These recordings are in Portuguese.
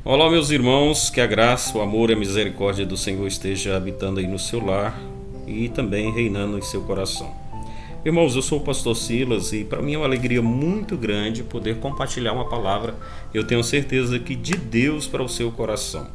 Olá, meus irmãos, que a graça, o amor e a misericórdia do Senhor esteja habitando aí no seu lar e também reinando em seu coração. Irmãos, eu sou o pastor Silas e para mim é uma alegria muito grande poder compartilhar uma palavra, eu tenho certeza que de Deus para o seu coração.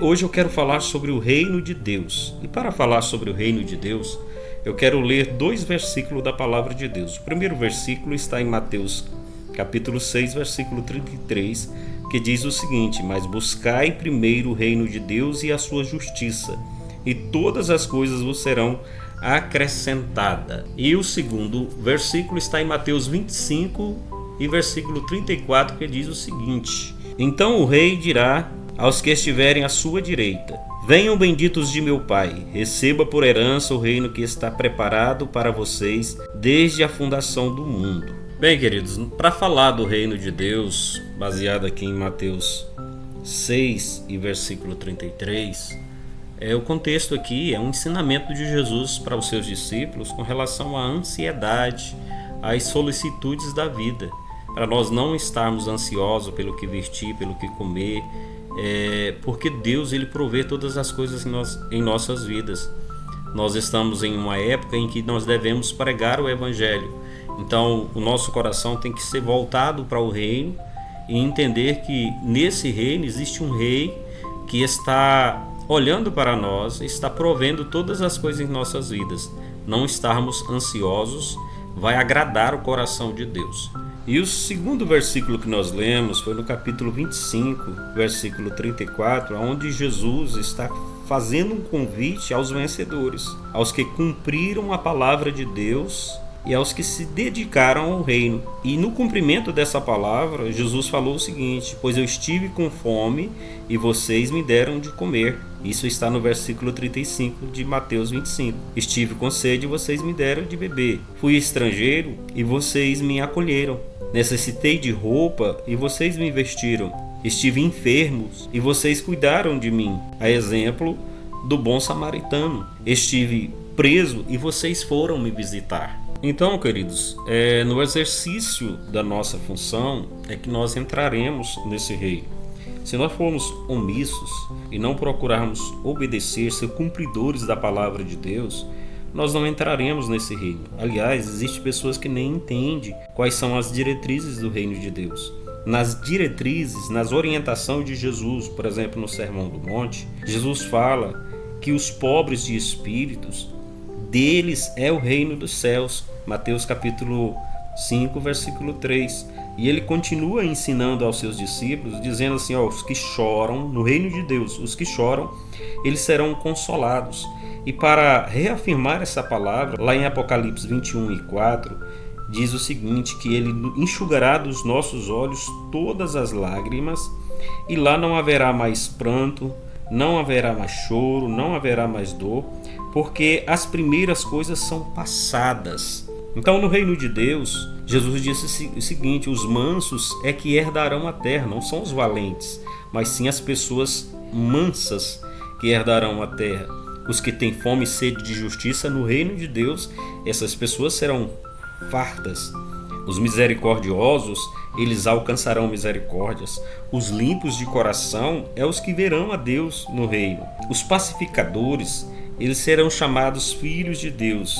Hoje eu quero falar sobre o reino de Deus. E para falar sobre o reino de Deus, eu quero ler 2 versículos da palavra de Deus. O primeiro versículo está em Mateus capítulo 6, versículo 33, que diz o seguinte: mas buscai primeiro o reino de Deus e a sua justiça, e todas as coisas vos serão acrescentadas. E o segundo versículo está em Mateus 25 e versículo 34, que diz o seguinte: então o rei dirá aos que estiverem à sua direita: venham benditos de meu Pai, receba por herança o reino que está preparado para vocês desde a fundação do mundo. Bem, queridos, para falar do reino de Deus, baseado aqui em Mateus 6 e versículo 33, o contexto aqui é um ensinamento de Jesus para os seus discípulos com relação à ansiedade, às solicitudes da vida, para nós não estarmos ansiosos pelo que vestir, pelo que comer, porque Deus ele provê todas as coisas em nossas vidas. Nós estamos em uma época em que nós devemos pregar o Evangelho. Então, o nosso coração tem que ser voltado para o reino e entender que nesse reino existe um rei que está olhando para nós, está provendo todas as coisas em nossas vidas. Não estarmos ansiosos vai agradar o coração de Deus. E o segundo versículo que nós lemos foi no capítulo 25, versículo 34, onde Jesus está fazendo um convite aos vencedores, aos que cumpriram a palavra de Deus e aos que se dedicaram ao reino. E no cumprimento dessa palavra, Jesus falou o seguinte: pois eu estive com fome e vocês me deram de comer. Isso está no versículo 35 de Mateus 25. Estive com sede e vocês me deram de beber. Fui estrangeiro e vocês me acolheram. Necessitei de roupa e vocês me vestiram. Estive enfermo e vocês cuidaram de mim. A exemplo do bom samaritano. Estive preso e vocês foram me visitar. Então, queridos, no exercício da nossa função é que nós entraremos nesse reino. Se nós formos omissos e não procurarmos obedecer, ser cumpridores da palavra de Deus, nós não entraremos nesse reino. Aliás, existem pessoas que nem entendem quais são as diretrizes do reino de Deus. Nas diretrizes, nas orientações de Jesus, por exemplo, no Sermão do Monte, Jesus fala que os pobres de espíritos, deles é o reino dos céus. Mateus capítulo 5, versículo 3. E ele continua ensinando aos seus discípulos, dizendo assim: os que choram, no reino de Deus, os que choram, eles serão consolados. E para reafirmar essa palavra, lá em Apocalipse 21 e 4, diz o seguinte: que ele enxugará dos nossos olhos todas as lágrimas, e lá não haverá mais pranto, não haverá mais choro, não haverá mais dor, porque as primeiras coisas são passadas. Então, no reino de Deus, Jesus disse o seguinte: os mansos é que herdarão a terra, não são os valentes, mas sim as pessoas mansas que herdarão a terra. Os que têm fome e sede de justiça no reino de Deus, essas pessoas serão fartas. Os misericordiosos, eles alcançarão misericórdias. Os limpos de coração é os que verão a Deus no reino. Os pacificadores, eles serão chamados filhos de Deus.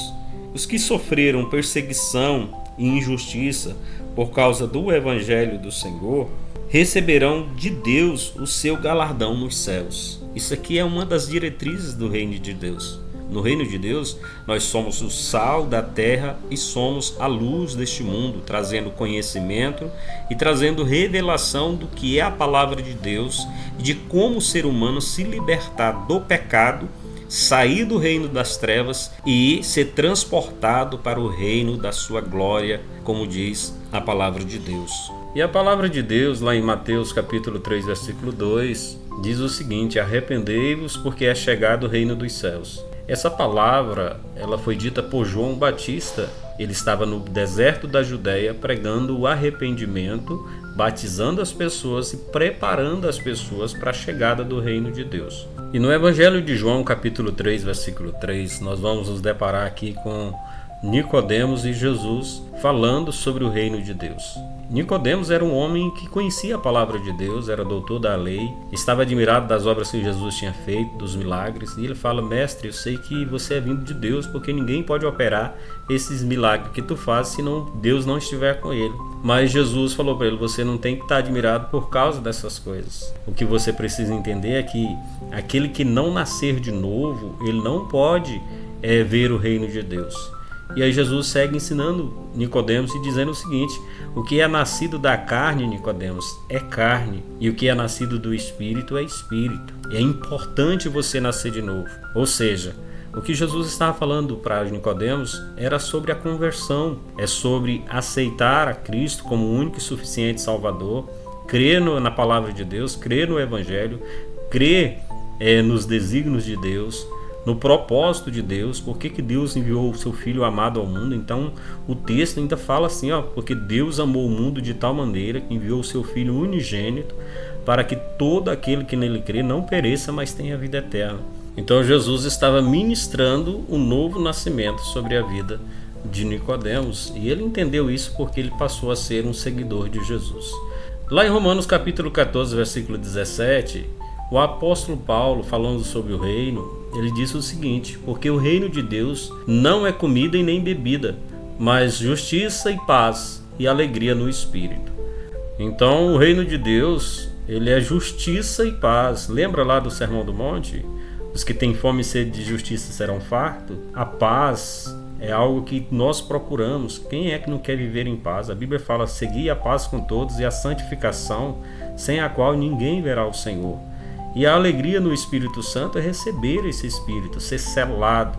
Os que sofreram perseguição e injustiça por causa do Evangelho do Senhor, receberão de Deus o seu galardão nos céus. Isso aqui é uma das diretrizes do reino de Deus. No reino de Deus, nós somos o sal da terra e somos a luz deste mundo, trazendo conhecimento e trazendo revelação do que é a palavra de Deus e de como o ser humano se libertar do pecado, sair do reino das trevas e ser transportado para o reino da sua glória, como diz a palavra de Deus. E a palavra de Deus, lá em Mateus capítulo 3, versículo 2, diz o seguinte: arrependei-vos, porque é chegado o reino dos céus. Essa palavra, ela foi dita por João Batista. Ele estava no deserto da Judéia pregando o arrependimento, batizando as pessoas e preparando as pessoas para a chegada do reino de Deus. E no Evangelho de João, capítulo 3, versículo 3, nós vamos nos deparar aqui com Nicodemos e Jesus falando sobre o reino de Deus. Nicodemos era um homem que conhecia a palavra de Deus, era doutor da lei, estava admirado das obras que Jesus tinha feito, dos milagres, e ele fala: mestre, eu sei que você é vindo de Deus, porque ninguém pode operar esses milagres que tu fazes se Deus não estiver com ele. Mas Jesus falou para ele: você não tem que estar admirado por causa dessas coisas. O que você precisa entender é que aquele que não nascer de novo, ele não pode ver o reino de Deus. E aí Jesus segue ensinando Nicodemos e dizendo o seguinte: o que é nascido da carne, Nicodemos, é carne, e o que é nascido do Espírito é Espírito. E é importante você nascer de novo. Ou seja, o que Jesus estava falando para Nicodemos era sobre a conversão, é sobre aceitar a Cristo como o único e suficiente Salvador, crer na palavra de Deus, crer no Evangelho, crer nos desígnios de Deus, no propósito de Deus, porque que Deus enviou o seu Filho amado ao mundo. Então o texto ainda fala assim, porque Deus amou o mundo de tal maneira que enviou o seu Filho unigênito para que todo aquele que nele crê não pereça, mas tenha vida eterna. Então Jesus estava ministrando um novo nascimento sobre a vida de Nicodemos, e ele entendeu isso porque ele passou a ser um seguidor de Jesus. Lá em Romanos capítulo 14, versículo 17, o apóstolo Paulo, falando sobre o reino, ele disse o seguinte: porque o reino de Deus não é comida e nem bebida, mas justiça e paz e alegria no Espírito. Então o reino de Deus, ele é justiça e paz. Lembra lá do Sermão do Monte? Os que têm fome e sede de justiça serão fartos. A paz é algo que nós procuramos. Quem é que não quer viver em paz? A Bíblia fala: segui a paz com todos e a santificação, sem a qual ninguém verá o Senhor. E a alegria no Espírito Santo é receber esse Espírito, ser selado,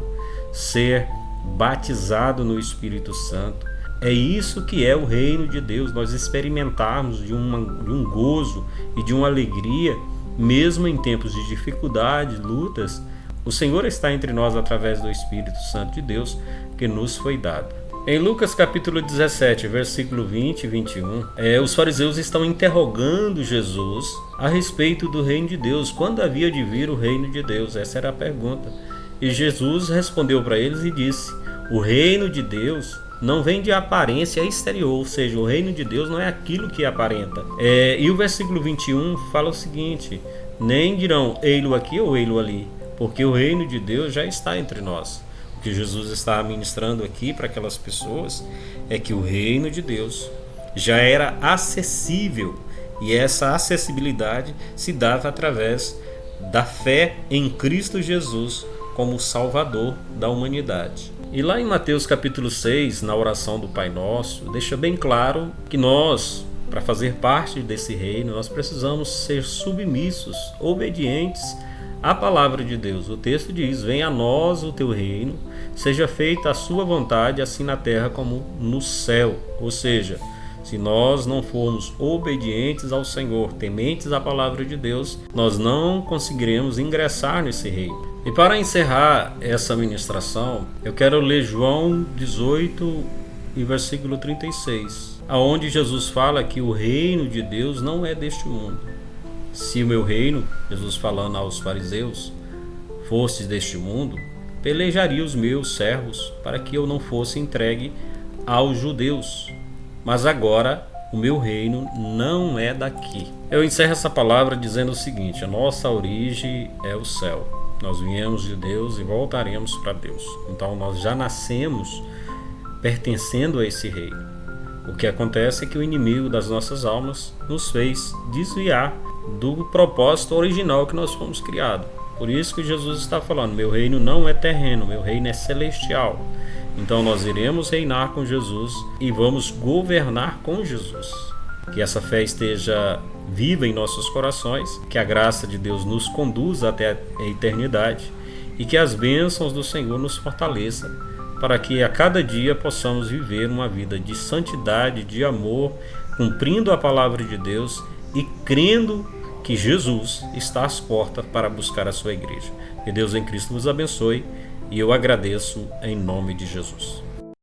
ser batizado no Espírito Santo. É isso que é o reino de Deus, nós experimentarmos de um gozo e de uma alegria, mesmo em tempos de dificuldade, lutas. O Senhor está entre nós através do Espírito Santo de Deus que nos foi dado. Em Lucas capítulo 17, versículo 20 e 21, os fariseus estão interrogando Jesus a respeito do reino de Deus. Quando havia de vir o reino de Deus? Essa era a pergunta. E Jesus respondeu para eles e disse: o reino de Deus não vem de aparência exterior, ou seja, o reino de Deus não é aquilo que aparenta. E o versículo 21 fala o seguinte: nem dirão ei-lo aqui ou ei-lo ali, porque o reino de Deus já está entre nós. O que Jesus está ministrando aqui para aquelas pessoas é que o reino de Deus já era acessível, e essa acessibilidade se dava através da fé em Cristo Jesus como Salvador da humanidade. E lá em Mateus capítulo 6, na oração do Pai Nosso, deixa bem claro que nós, para fazer parte desse reino, nós precisamos ser submissos, obedientes à palavra de Deus. O texto diz: venha a nós o teu reino, seja feita a sua vontade, assim na terra como no céu. Ou seja, se nós não formos obedientes ao Senhor, tementes à palavra de Deus, nós não conseguiremos ingressar nesse reino. E para encerrar essa ministração, eu quero ler João 18 e versículo 36, aonde Jesus fala que o reino de Deus não é deste mundo. Se o meu reino, Jesus falando aos fariseus, fosse deste mundo, pelejaria os meus servos para que eu não fosse entregue aos judeus. Mas agora o meu reino não é daqui. Eu encerro essa palavra dizendo o seguinte: a nossa origem é o céu. Nós viemos de Deus e voltaremos para Deus. Então nós já nascemos pertencendo a esse reino. O que acontece é que o inimigo das nossas almas nos fez desviar do propósito original que nós fomos criados. Por isso que Jesus está falando: meu reino não é terreno, meu reino é celestial. Então nós iremos reinar com Jesus e vamos governar com Jesus. Que essa fé esteja viva em nossos corações, que a graça de Deus nos conduza até a eternidade e que as bênçãos do Senhor nos fortaleçam, para que a cada dia possamos viver uma vida de santidade, de amor, cumprindo a palavra de Deus e crendo que Jesus está às portas para buscar a sua igreja. Que Deus em Cristo vos abençoe, e eu agradeço em nome de Jesus.